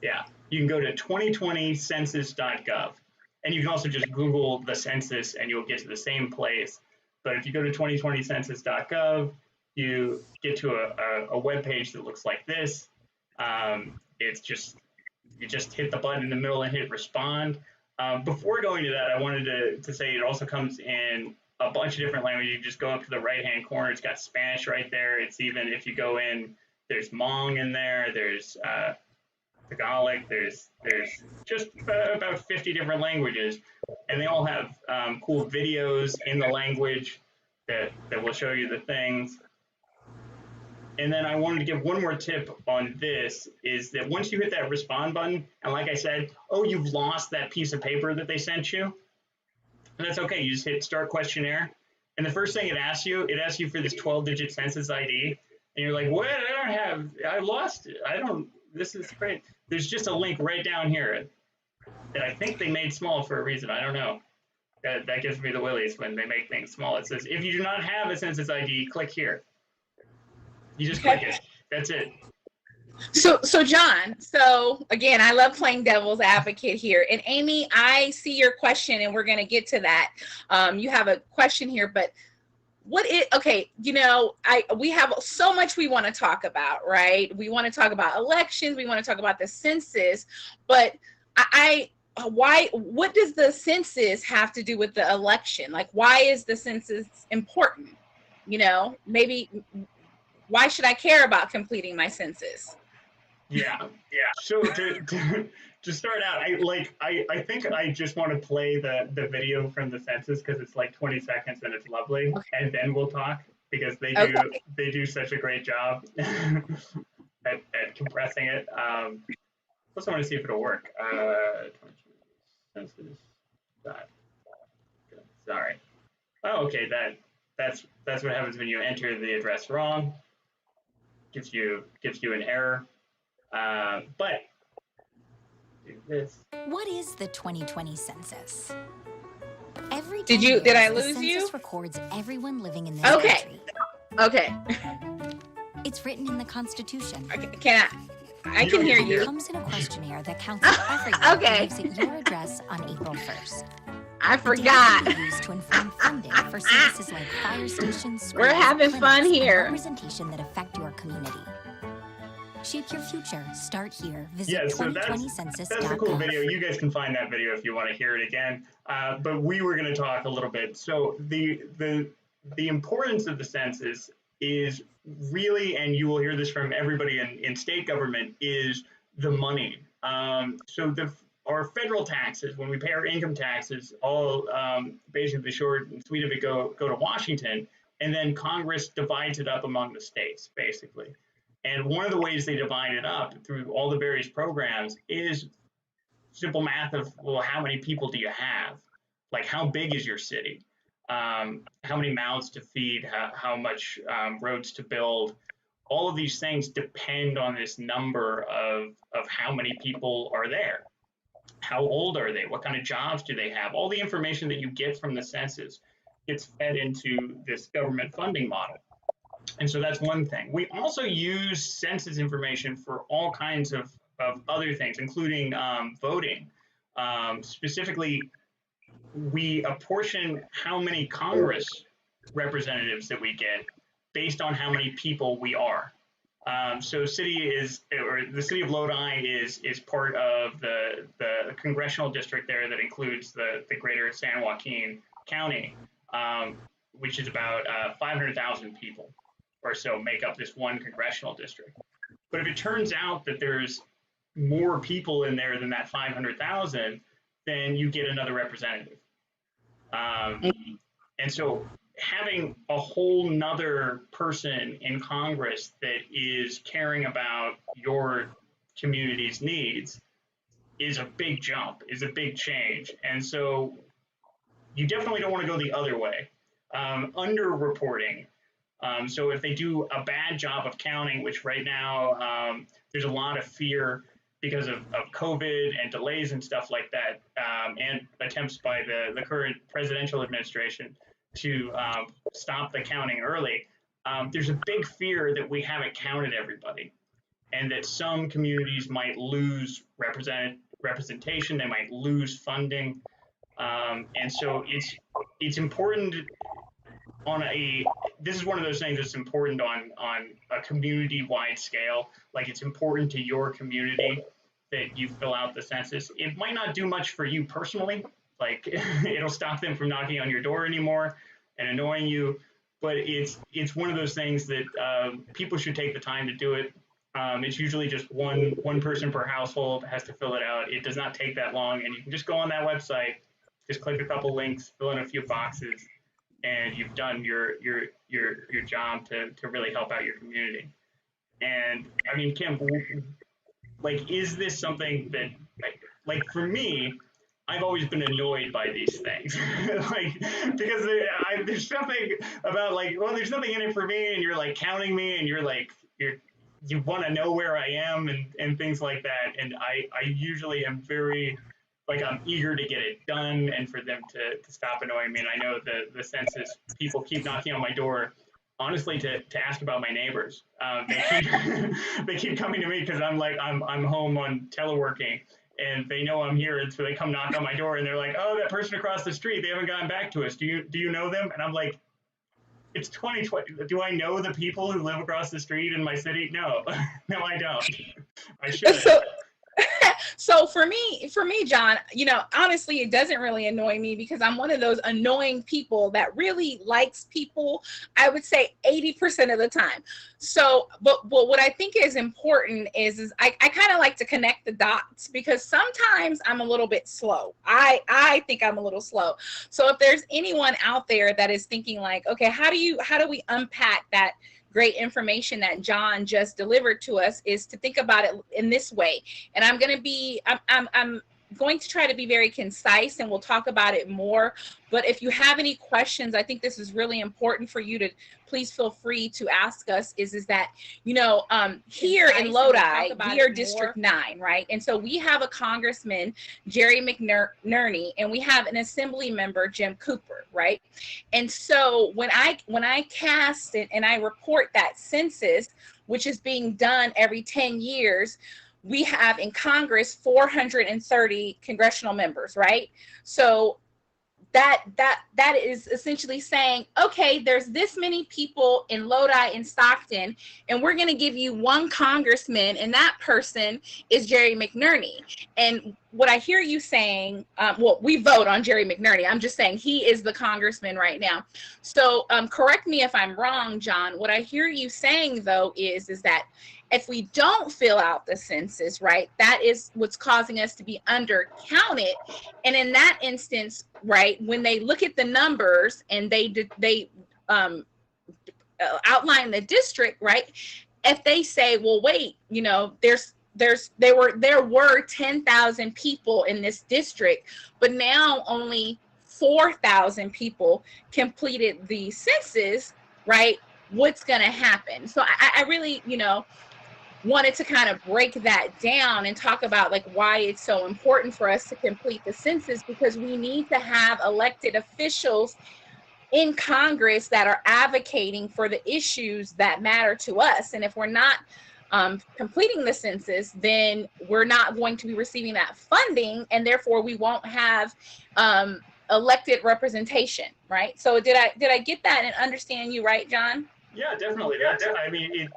Yeah, you can go to 2020census.gov, and you can also just Google the census and you'll get to the same place. But if you go to 2020census.gov, you get to a web page that looks like this. It's just, you just hit the button in the middle and hit respond. Before going to that, I wanted to say it also comes in a bunch of different languages. You just go up to the right-hand corner. It's got Spanish right there. It's even, if you go in, there's Hmong in there. There's Tagalog. There's just about 50 different languages, and they all have cool videos in the language that will show you the things. And then I wanted to give one more tip on this, is that once you hit that respond button, and like I said, you've lost that piece of paper that they sent you, and that's okay. You just hit start questionnaire. And the first thing it asks you for this 12-digit census ID. And you're like, what? I lost it. This is great. There's just a link right down here that I think they made small for a reason. I don't know. That gives me the willies when they make things small. It says, if you do not have a census ID, click here. You just click it. That's it. So John, so again, I love playing devil's advocate here. And Amy, I see your question and we're going to get to that. You have a question here, but okay, we have so much we want to talk about, right? We want to talk about elections. We want to talk about the census, but what does the census have to do with the election? Like, why is the census important? Maybe why should I care about completing my census? Yeah. So to start out, I think I just want to play the video from the census because it's like 20 seconds and it's lovely, Okay. and then we'll talk because they do such a great job at compressing it. Also want to see if it'll work. Census. Sorry. Oh, okay. That's what happens when you enter the address wrong. Gives you an error. But do this. What is the 2020 census? Every Did I lose you? The census records everyone living in this country. Okay. It's written in the Constitution. I can hear you. It comes in a questionnaire that counts everyone Okay. who lives at your address on April 1st. I forgot. The data will be used to inform funding for services like fire stations, schools, We're having fun clinics, here. and representation that affect your community. Shape your future. Start here. Visit Yeah, so that's a cool video. You guys can find that video if you want to hear it again. But we were going to talk a little bit. So the importance of the census is really, and you will hear this from everybody in state government, is the money. So our federal taxes, when we pay our income taxes, all basically the short and sweet of it go to Washington, and then Congress divides it up among the states, basically. And one of the ways they divide it up through all the various programs is simple math of, well, how many people do you have? Like, how big is your city? How many mouths to feed? How much roads to build? All of these things depend on this number of how many people are there. How old are they? What kind of jobs do they have? All the information that you get from the census gets fed into this government funding model. And so that's one thing. We also use census information for all kinds of other things, including voting. Specifically, we apportion how many Congress representatives that we get based on how many people we are. So the city of Lodi is part of the congressional district there that includes the greater San Joaquin County, which is about 500,000 people or so make up this one congressional district. But if it turns out that there's more people in there than that 500,000, then you get another representative. And so having a whole nother person in Congress that is caring about your community's needs is a big jump, is a big change. And so you definitely don't want to go the other way. Underreporting. So if they do a bad job of counting, which right now there's a lot of fear because of COVID and delays and stuff like that, and attempts by the current presidential administration to stop the counting early, there's a big fear that we haven't counted everybody and that some communities might lose representation, they might lose funding. And so it's important this is one of those things that's important on a community-wide scale. Like, it's important to your community that you fill out the census. It might not do much for you personally, like it'll stop them from knocking on your door anymore and annoying you, but it's one of those things that people should take the time to do it. It's usually just one person per household has to fill it out. It does not take that long, and you can just go on that website, just click a couple links, fill in a few boxes, and you've done your job to really help out your community. And I mean, Kim, like, is this something that, like for me, I've always been annoyed by these things, like, because there's something about, like, well, there's nothing in it for me, and you're like counting me, and you're you want to know where I am and things like that. And I usually am very, like, I'm eager to get it done and for them to stop annoying me. And I know the census people keep knocking on my door, honestly, to ask about my neighbors. They keep they keep coming to me because I'm home on teleworking, and they know I'm here, and so they come knock on my door, and they're like, "Oh, that person across the street, they haven't gotten back to us. Do you know them?" And I'm like, "It's 2020. Do I know the people who live across the street in my city? No, no, I don't. I should." So, so for me, John, honestly, it doesn't really annoy me because I'm one of those annoying people that really likes people, I would say 80% of the time. So, but what I think is important is I kind of like to connect the dots because sometimes I'm a little bit slow. I think I'm a little slow. So if there's anyone out there that is thinking like, okay, how do we unpack that great information that John just delivered to us, is to think about it in this way. And I'm going to try to be very concise, and we'll talk about it more. But if you have any questions, I think this is really important for you to please feel free to ask us. Is that, here in Lodi, we are District 9, right? And so we have a Congressman, Jerry McNerney, and we have an Assembly member, Jim Cooper, right? And so when I cast it and I report that census, which is being done every 10 years, we have in Congress 430 congressional members, right? So that is essentially saying, okay, there's this many people in Lodi and Stockton, and we're going to give you one congressman, and that person is Jerry McNerney. And what I hear you saying, well, we vote on Jerry McNerney. I'm just saying he is the congressman right now. So correct me if I'm wrong, John. What I hear you saying, though, is that if we don't fill out the census, right, that is what's causing us to be undercounted. And in that instance, right, when they look at the numbers and they outline the district, right, if they say, well, wait, there were 10,000 people in this district, but now only 4,000 people completed the census, right? What's going to happen? So I really, wanted to kind of break that down and talk about like why it's so important for us to complete the census, because we need to have elected officials in Congress that are advocating for the issues that matter to us. And if we're not completing the census, then we're not going to be receiving that funding, and therefore we won't have elected representation, right? So did I get that and understand you right, John? Yeah, definitely. I mean,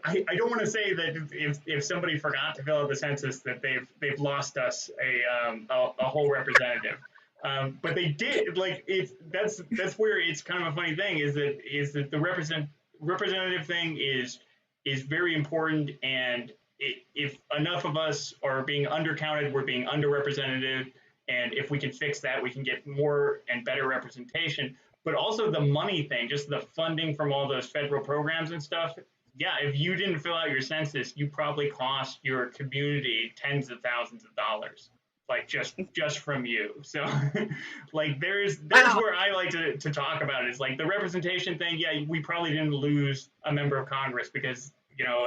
I don't want to say that if somebody forgot to fill out the census that they've lost us a whole representative, but they did. Like that's where it's kind of a funny thing is that the representative thing is very important, and if enough of us are being undercounted, we're being underrepresented, and if we can fix that, we can get more and better representation. But also the money thing, just the funding from all those federal programs and stuff. Yeah, if you didn't fill out your census, you probably cost your community tens of thousands of dollars, like just from you. So like there's where I like to talk about it, is like the representation thing. Yeah, we probably didn't lose a member of Congress because,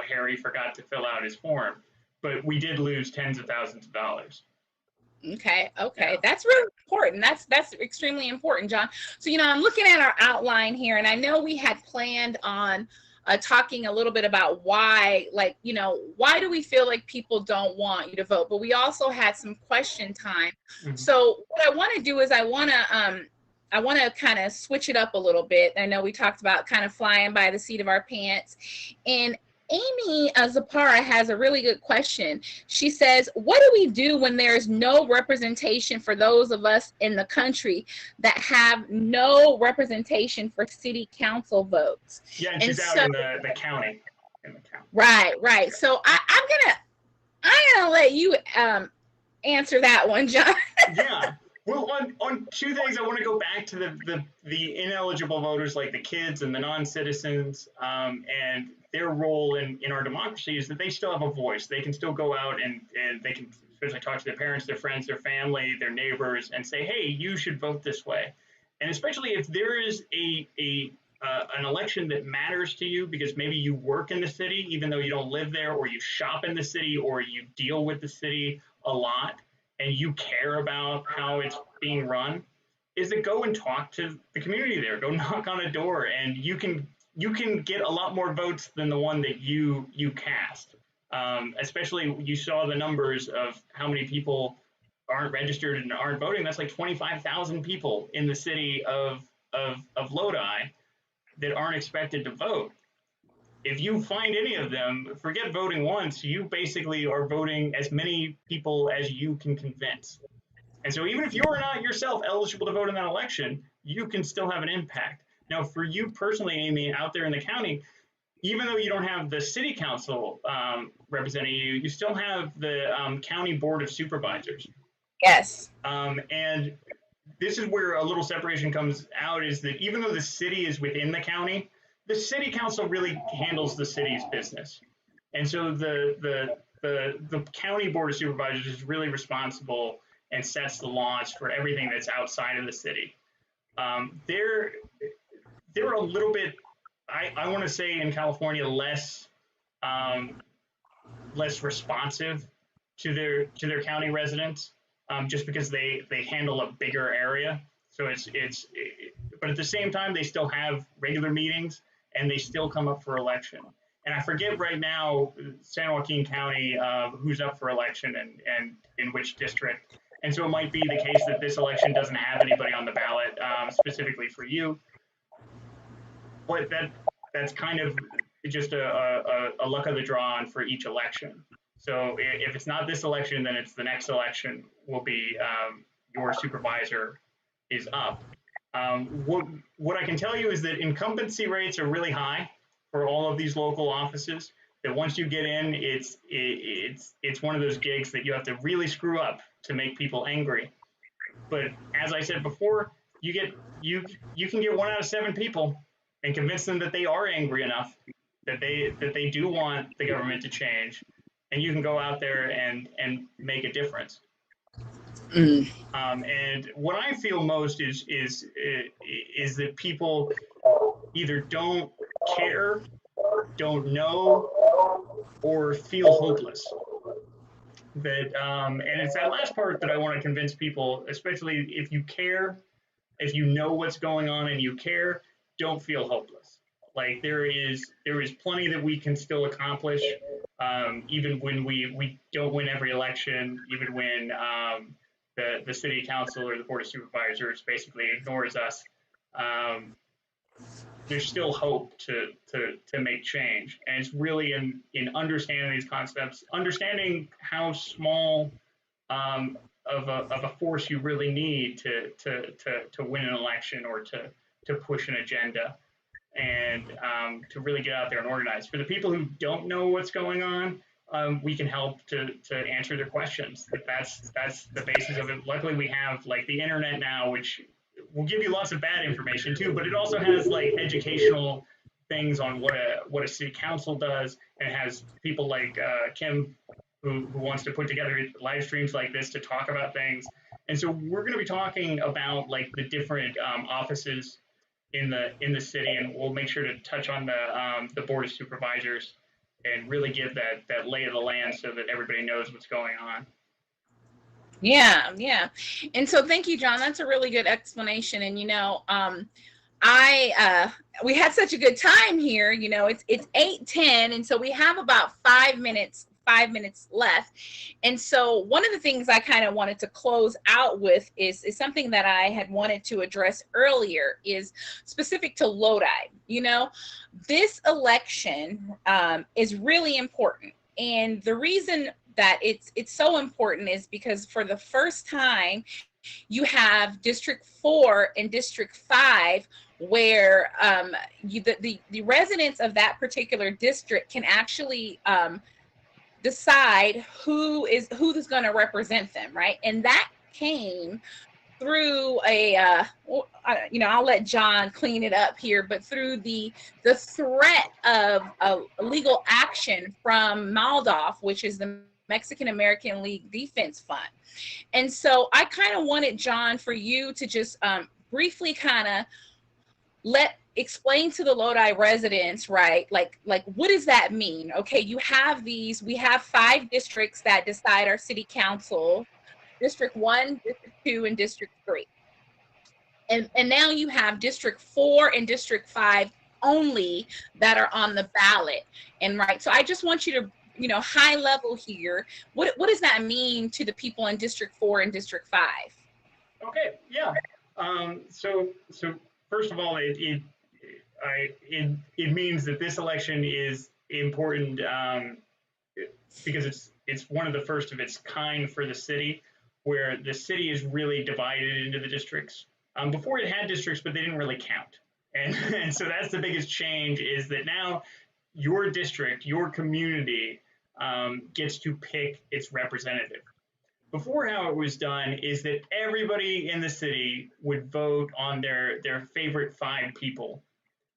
Harry forgot to fill out his form, but we did lose tens of thousands of dollars. Okay. Yeah. That's really important. That's extremely important, John. So, I'm looking at our outline here, and I know we had planned on talking a little bit about why, why do we feel like people don't want you to vote? But we also had some question time. Mm-hmm. So what I want to do is I want to kind of switch it up a little bit. I know we talked about kind of flying by the seat of our pants, and Amy Zapara has a really good question. She says, what do we do when there's no representation for those of us in the country that have no representation for city council votes? Yeah, and she's out in the county. Right. So I'm gonna let you answer that one, John. Yeah. Well, on two things, I want to go back to the ineligible voters, like the kids and the non-citizens, and their role in our democracy is that they still have a voice. They can still go out and they can especially talk to their parents, their friends, their family, their neighbors, and say, hey, you should vote this way. And especially if there is a an election that matters to you because maybe you work in the city, even though you don't live there, or you shop in the city, or you deal with the city a lot, and you care about how it's being run, is to go and talk to the community there. Go knock on a door, and you can get a lot more votes than the one that you cast. Especially, you saw the numbers of how many people aren't registered and aren't voting. That's like 25,000 people in the city of Lodi that aren't expected to vote. If you find any of them, forget voting once, you basically are voting as many people as you can convince. And so even if you're not yourself eligible to vote in that election, you can still have an impact. Now, for you personally, Amy, out there in the county, even though you don't have the city council representing you, you still have the county board of supervisors. Yes. And this is where a little separation comes out, is that even though the city is within the county, the city council really handles the city's business. And so the county board of supervisors is really responsible and sets the laws for everything that's outside of the city. They're a little bit, I want to say in California, less responsive to their county residents, just because they handle a bigger area. So but at the same time, they still have regular meetings and they still come up for election. And I forget right now, San Joaquin County, who's up for election and in which district. And so it might be the case that this election doesn't have anybody on the ballot specifically for you. But that's kind of just a luck of the draw on for each election. So if it's not this election, then it's the next election will be your supervisor is up. What I can tell you is that incumbency rates are really high for all of these local offices. That once you get in, it's one of those gigs that you have to really screw up to make people angry. But as I said before, you can get 1 out of 7 people and convince them that they are angry enough that they do want the government to change, and you can go out there and make a difference. And what I feel most is that people either don't care, don't know, or feel hopeless. That and it's that last part that I want to convince people, especially if you care, if you know what's going on and you care, don't feel hopeless. Like there is plenty that we can still accomplish, even when we don't win every election, even when the city council or the board of supervisors basically ignores us. There's still hope to make change, and it's really in understanding these concepts, understanding how small of a force you really need to win an election or to push an agenda, and to really get out there and organize. For the people who don't know what's going on, we can help to answer their questions. That's the basis of it. Luckily, we have like the internet now, which will give you lots of bad information too, but it also has like educational things on what a city council does, and it has people like Kim who wants to put together live streams like this to talk about things. And so we're going to be talking about like the different offices in the city, and we'll make sure to touch on the board of supervisors and really give that lay of the land so that everybody knows what's going on. Yeah. And so thank you, John. That's a really good explanation. And, we had such a good time here. It's 8:10. And so we have about 5 minutes left. And so one of the things I kind of wanted to close out with is something that I had wanted to address earlier, is specific to Lodi. This election is really important. And the reason that it's so important is because for the first time you have District 4 and District 5 where the residents of that particular district can actually decide who's going to represent them, right? And that came through I'll let John clean it up here, but through the threat of legal action from MALDOF, which is the Mexican American League Defense Fund. And so I kind of wanted, John, for you to just briefly kind of explain to the Lodi residents, right? Like what does that mean? Okay, we have 5 districts that decide our city council: District 1, District 2, and District 3. And now you have District 4 and District 5 only that are on the ballot. And right, so I just want you to, high level here, what does that mean to the people in District 4 and District 5? Okay, yeah. So first of all, it means that this election is important because it's one of the first of its kind for the city, where the city is really divided into the districts. Before it had districts, but they didn't really count. And so that's the biggest change, is that now your district, your community gets to pick its representative. Before, how it was done is that everybody in the city would vote on their favorite 5 people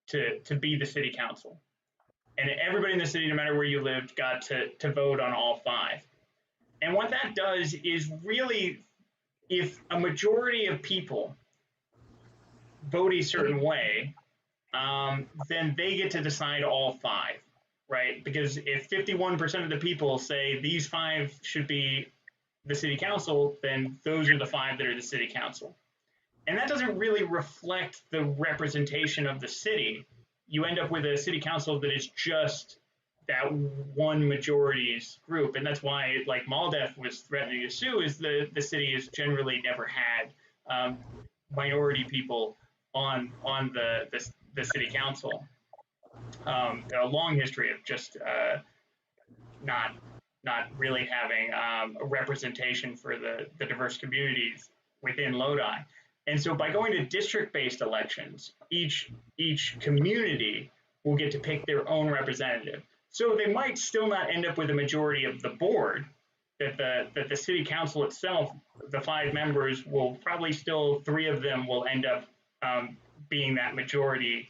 to be the city council. And everybody in the city, no matter where you lived, got to vote on all 5. And what that does is really, if a majority of people vote a certain way, then they get to decide all 5, right? Because if 51% of the people say these 5 should be the city council, then those are the 5 that are the city council. And that doesn't really reflect the representation of the city. You end up with a city council that is just that one majority's group. And that's why, like, MALDEF was threatening to sue, is the city has generally never had minority people on the city council. A long history of just not really having a representation for the diverse communities within Lodi. And so by going to district-based elections, each community will get to pick their own representative. So they might still not end up with a majority of the board, that the city council itself, the 5 members will probably still, 3 of them will end up being that majority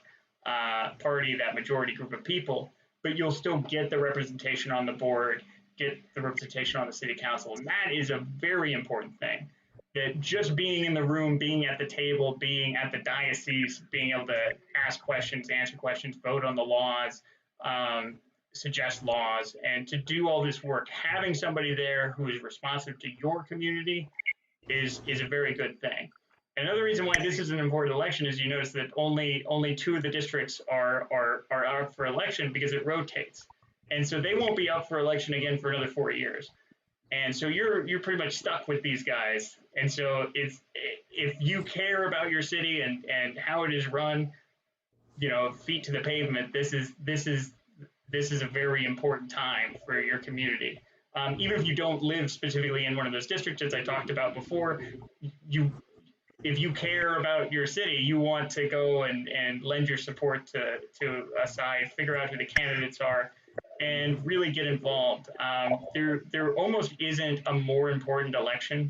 party, that majority group of people, but you'll still get the representation on the board, get the representation on the city council. And that is a very important thing, that just being in the room, being at the table, being at the diocese, being able to ask questions, answer questions, vote on the laws, suggest laws, and to do all this work, having somebody there who is responsive to your community is a very good thing. Another reason why this is an important election is you notice that only 2 of the districts are up for election, because it rotates. And so they won't be up for election again for another 4 years. And so you're pretty much stuck with these guys. And so if you care about your city and how it is run, feet to the pavement, this is a very important time for your community. Even if you don't live specifically in one of those districts, as I talked about before, if you care about your city, you want to go and lend your support to a side, figure out who the candidates are, and really get involved. There almost isn't a more important election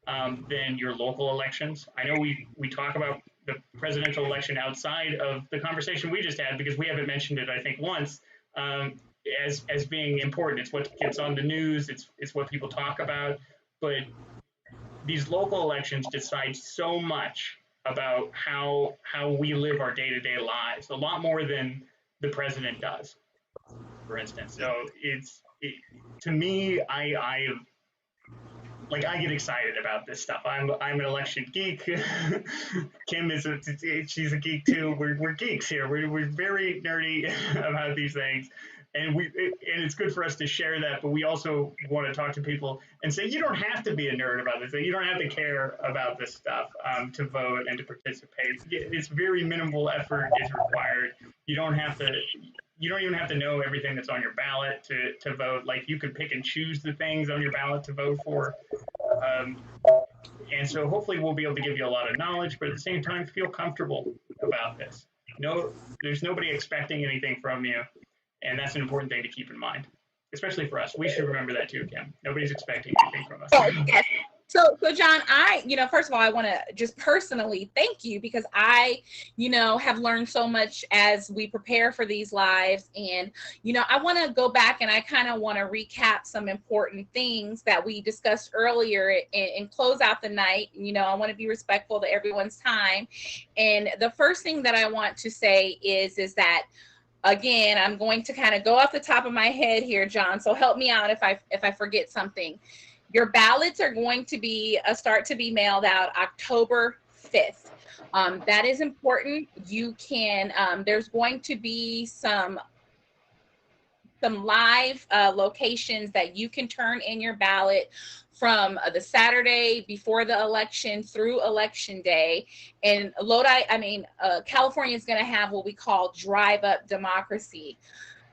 than your local elections. I know we talk about the presidential election outside of the conversation we just had, because we haven't mentioned it, I think, once, as being important. It's what gets on the news. It's what people talk about. But these local elections decide so much about how we live our day-to-day lives, a lot more than the president does, for instance. So to me, I get excited about this stuff. I'm an election geek. Kim she's a geek too. We're geeks here. We're very nerdy about these things. And it's good for us to share that, but we also want to talk to people and say, you don't have to be a nerd about this. You don't have to care about this stuff to vote and to participate. It's very minimal effort is required. You don't even have to know everything that's on your ballot to vote. Like, you could pick and choose the things on your ballot to vote for. And so hopefully we'll be able to give you a lot of knowledge, but at the same time, feel comfortable about this. There's nobody expecting anything from you. And that's an important thing to keep in mind, especially for us. We should remember that too, Kim. Nobody's expecting anything from us. Oh, yes. So John, first of all, I want to just personally thank you because I, have learned so much as we prepare for these lives. And, I want to go back and I kind of want to recap some important things that we discussed earlier and close out the night. I want to be respectful to everyone's time. And the first thing that I want to say is that, again, I'm going to kind of go off the top of my head here, John. So help me out if I forget something. Your ballots are going to be start to be mailed out October 5th. That is important. You can, there's going to be some live locations that you can turn in your ballot from the Saturday before the election through election day. And California is going to have what we call drive up democracy.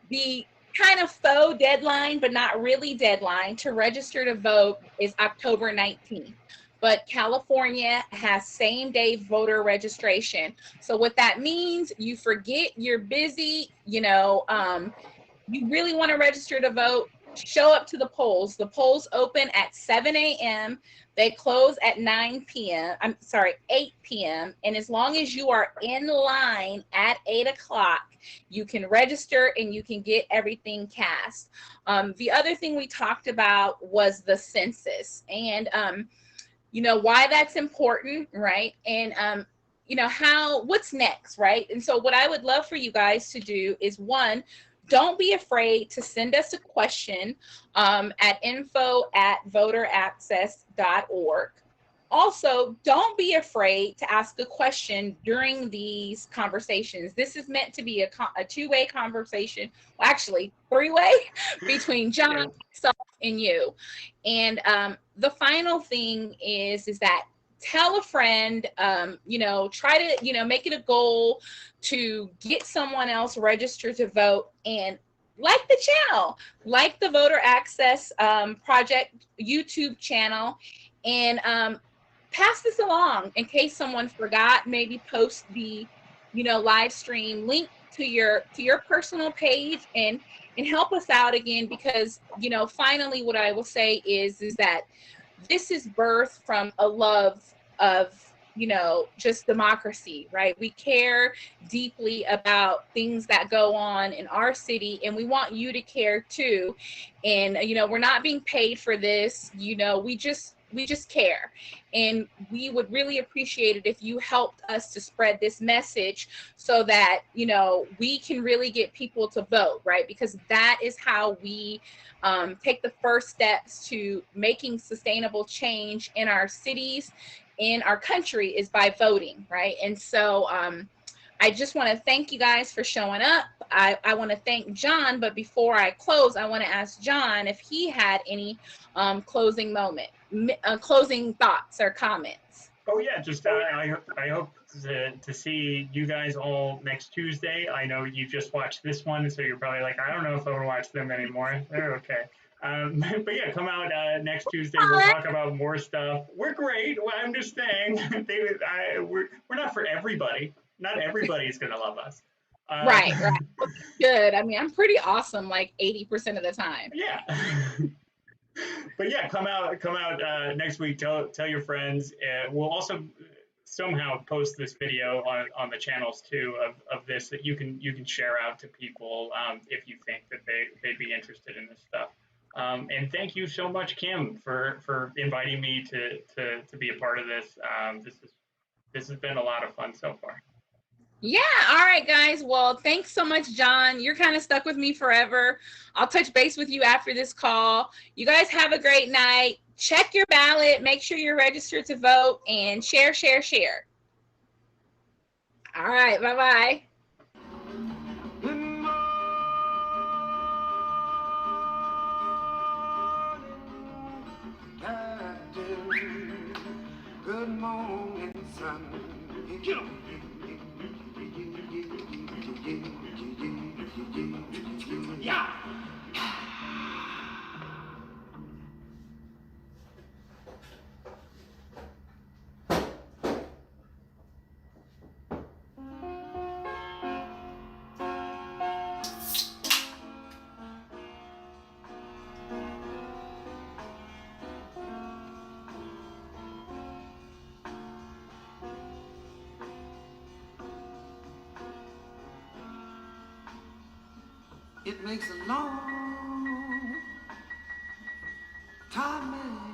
The kind of faux deadline, but not really deadline, to register to vote is October 19th. But California has same day voter registration. So what that means, you forget you're busy, you really want to register to vote, show up to the polls. The polls open at 7 a.m. They close at 8 p.m. And as long as you are in line at 8 o'clock, you can register and you can get everything cast. The other thing we talked about was the census and, why that's important, right? And, what's next, right? And so what I would love for you guys to do is, one, don't be afraid to send us a question at info@voteraccess.org. Also, don't be afraid to ask a question during these conversations. This is meant to be a two-way conversation, well, actually three-way, between John, myself, and you. And the final thing is that tell a friend, try to, make it a goal to get someone else registered to vote, and like the channel, like the Voter Access Project YouTube channel, and pass this along in case someone forgot. Maybe post the, live stream link to your personal page and help us out again, because, finally what I will say is that this is birthed from a love of, just democracy, right? We care deeply about things that go on in our city, and we want you to care too. And, we're not being paid for this, we just care. And we would really appreciate it if you helped us to spread this message so that, we can really get people to vote, right? Because that is how we take the first steps to making sustainable change in our cities, in our country, is by voting, right? And so I just want to thank you guys for showing up. I want to thank John, but before I close, I want to ask John if he had any closing thoughts or comments. Oh yeah, just I hope to see you guys all next Tuesday. I know you just watched this one, so you're probably like, I don't know if I want to watch them anymore. They're okay. But yeah, come out next Tuesday. We'll talk about more stuff. We're great. Well, I'm just saying, we're not for everybody. Not everybody's gonna love us. Right. Good. I mean, I'm pretty awesome like 80% of the time. Yeah. But yeah, come out next week. Tell your friends. We'll also somehow post this video on the channels too of this, that you can share out to people if you think that they'd be interested in this stuff. And thank you so much, Kim, for inviting me to be a part of this. This has been a lot of fun so far. Yeah. All right, guys. Well, thanks so much, John. You're kind of stuck with me forever. I'll touch base with you after this call. You guys have a great night. Check your ballot. Make sure you're registered to vote, and share. All right. Bye-bye. Good morning, Captain. Good morning, sun. Get up. Yeah. It makes a long time.